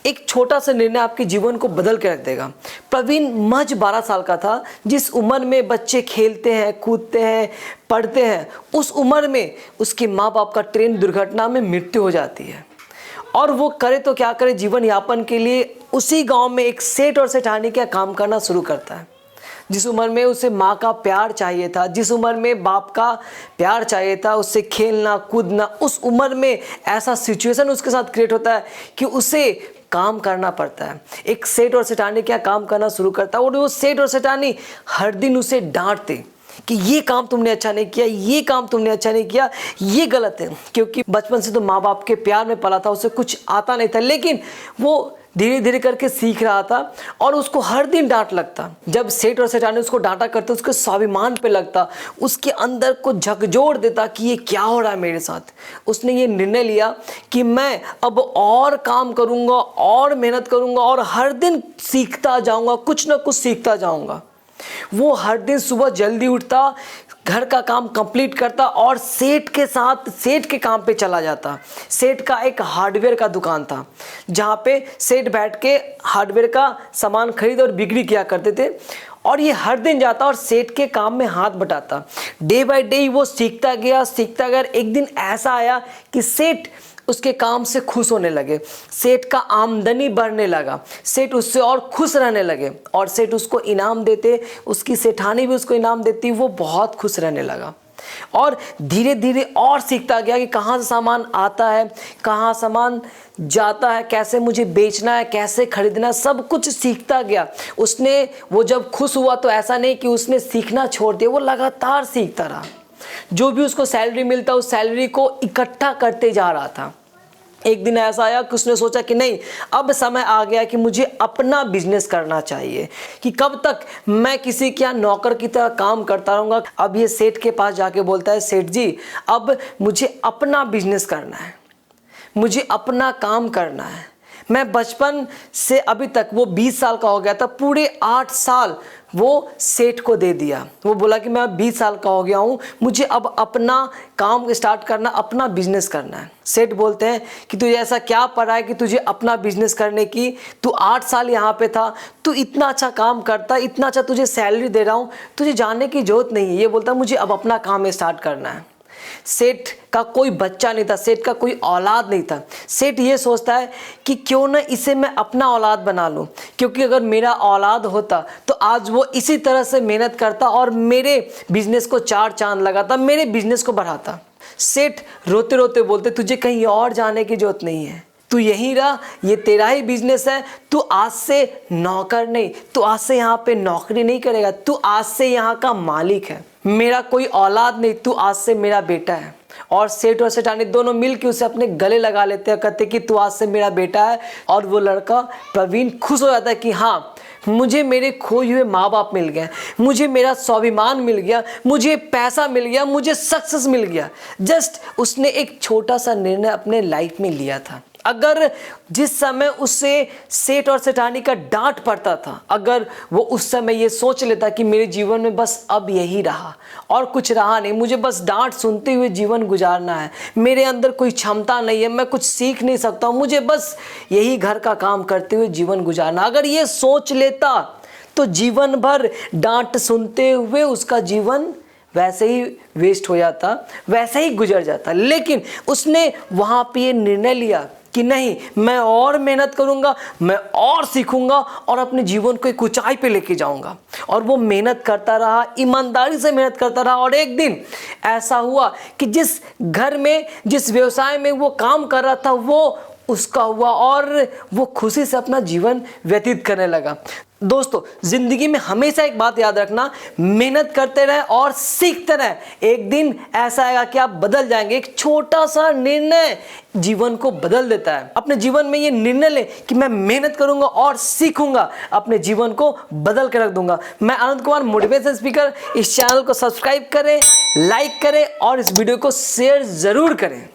एक छोटा सा निर्णय आपके जीवन को बदल के रख देगा। प्रवीण महज 12 साल का था। जिस उम्र में बच्चे खेलते हैं, कूदते हैं, पढ़ते हैं, उस उम्र में उसके माँ बाप का ट्रेन दुर्घटना में मृत्यु हो जाती है और वो करे तो क्या करे, जीवन यापन के लिए उसी गांव में एक सेठ और सेठानी का काम करना शुरू करता है। जिस उम्र में उसे माँ का प्यार चाहिए था, जिस उम्र में बाप का प्यार चाहिए था, उससे खेलना कूदना, उस उम्र में ऐसा सिचुएशन उसके साथ क्रिएट होता है कि उसे काम करना पड़ता है। एक सेठ और सेठानी क्या काम करना शुरू करता है और वो सेठ और सेठानी हर दिन उसे डांटते कि ये काम तुमने अच्छा नहीं किया, ये काम तुमने अच्छा नहीं किया, ये गलत है। क्योंकि बचपन से तो माँ बाप के प्यार में पला था, उसे कुछ आता नहीं था, लेकिन वो धीरे धीरे करके सीख रहा था और उसको हर दिन डांट लगता। जब सेठ और सेठानी उसको डांटा करते, उसके स्वाभिमान पे लगता, उसके अंदर को झकझोर देता कि ये क्या हो रहा है मेरे साथ। उसने ये निर्णय लिया कि मैं अब और काम करूँगा और मेहनत करूँगा और हर दिन सीखता जाऊँगा, कुछ ना कुछ सीखता जाऊँगा। वो हर दिन सुबह जल्दी उठता, घर का काम कंप्लीट करता और सेठ के साथ सेठ के काम पे चला जाता। सेठ का एक हार्डवेयर का दुकान था जहाँ पे सेठ बैठ के हार्डवेयर का सामान खरीद और बिक्री किया करते थे और ये हर दिन जाता और सेठ के काम में हाथ बटाता। डे बाय डे वो सीखता गया। एक दिन ऐसा आया कि सेठ उसके काम से खुश होने लगे, सेठ का आमदनी बढ़ने लगा, सेठ उससे और खुश रहने लगे और सेठ उसको इनाम देते, उसकी सेठानी भी उसको इनाम देती। वो बहुत खुश रहने लगा और धीरे धीरे और सीखता गया कि कहाँ से सामान आता है, कहाँ सामान जाता है, कैसे मुझे बेचना है, कैसे खरीदना है, सब कुछ सीखता गया। वो जब खुश हुआ तो ऐसा नहीं कि उसने सीखना छोड़ दिया, वो लगातार सीखता रहा। जो भी उसको सैलरी मिलता उस सैलरी को इकट्ठा करते जा रहा था। एक दिन ऐसा आया कि उसने सोचा कि नहीं, अब समय आ गया कि मुझे अपना बिजनेस करना चाहिए, कि कब तक मैं किसी के यहाँ नौकर की तरह काम करता रहूँगा। अब ये सेठ के पास जाके बोलता है, सेठ जी अब मुझे अपना बिजनेस करना है, मुझे अपना काम करना है। मैं बचपन से अभी तक, वो 20 साल का हो गया था, पूरे 8 साल वो सेठ को दे दिया। वो बोला कि मैं 20 साल का हो गया हूँ, मुझे अब अपना काम स्टार्ट करना, अपना बिजनेस करना है। सेठ बोलते हैं कि तुझे ऐसा क्या पड़ा है कि तुझे अपना बिजनेस करने की, तू 8 साल यहाँ पे था, तू इतना अच्छा काम करता, इतना अच्छा तुझे सैलरी दे रहा हूँ, तुझे जानने की जरूरत नहीं है। ये बोलता मुझे अब अपना काम स्टार्ट करना है। सेठ का कोई बच्चा नहीं था, सेठ का कोई औलाद नहीं था। सेठ ये सोचता है कि क्यों ना इसे मैं अपना औलाद बना लूं, क्योंकि अगर मेरा औलाद होता तो आज वो इसी तरह से मेहनत करता और मेरे बिजनेस को 4 चांद लगाता, मेरे बिजनेस को बढ़ाता। सेठ रोते रोते बोलते, तुझे कहीं और जाने की जरूरत नहीं है, तू यहीं रह, ये तेरा ही बिजनेस है। तू आज से नौकर नहीं, तू आज से यहाँ पे नौकरी नहीं करेगा, तू आज से यहाँ का मालिक है। मेरा कोई औलाद नहीं, तू आज से मेरा बेटा है। और सेठ और सेठानी दोनों मिलकर उसे अपने गले लगा लेते हैं, कहते कि तू आज से मेरा बेटा है। और वो लड़का प्रवीण खुश हो जाता है कि हाँ, मुझे मेरे खोए हुए माँ बाप मिल गए, मुझे मेरा स्वाभिमान मिल गया, मुझे पैसा मिल गया, मुझे सक्सेस मिल गया। जस्ट उसने एक छोटा सा निर्णय अपने लाइफ में लिया था। अगर जिस समय उससे सेठ और सेठानी का डांट पड़ता था, अगर वो उस समय ये सोच लेता कि मेरे जीवन में बस अब यही रहा और कुछ रहा नहीं, मुझे बस डांट सुनते हुए जीवन गुजारना है, मेरे अंदर कोई क्षमता नहीं है, मैं कुछ सीख नहीं सकता हूँ, मुझे बस यही घर का काम करते हुए जीवन गुजारना, अगर ये सोच लेता तो जीवन भर डांट सुनते हुए उसका जीवन वैसे ही वेस्ट हो जाता, वैसे ही गुजर जाता। लेकिन उसने वहाँ पे ये निर्णय लिया कि नहीं, मैं और मेहनत करूंगा, मैं और सीखूंगा और अपने जीवन को एक ऊंचाई पे लेके जाऊंगा। और वो मेहनत करता रहा, ईमानदारी से मेहनत करता रहा। और एक दिन ऐसा हुआ कि जिस घर में, जिस व्यवसाय में वो काम कर रहा था, वो उसका हुआ और वो खुशी से अपना जीवन व्यतीत करने लगा। दोस्तों, जिंदगी में हमेशा एक बात याद रखना, मेहनत करते रहे और सीखते रहे। एक दिन ऐसा आएगा कि आप बदल जाएंगे। एक छोटा सा निर्णय जीवन को बदल देता है। अपने जीवन में ये निर्णय ले कि मैं मेहनत करूंगा और सीखूंगा, अपने जीवन को बदल के रख दूंगा। मैं आनंद कुमार, मोटिवेशन स्पीकर। इस चैनल को सब्सक्राइब करें, लाइक करें और इस वीडियो को शेयर जरूर करें।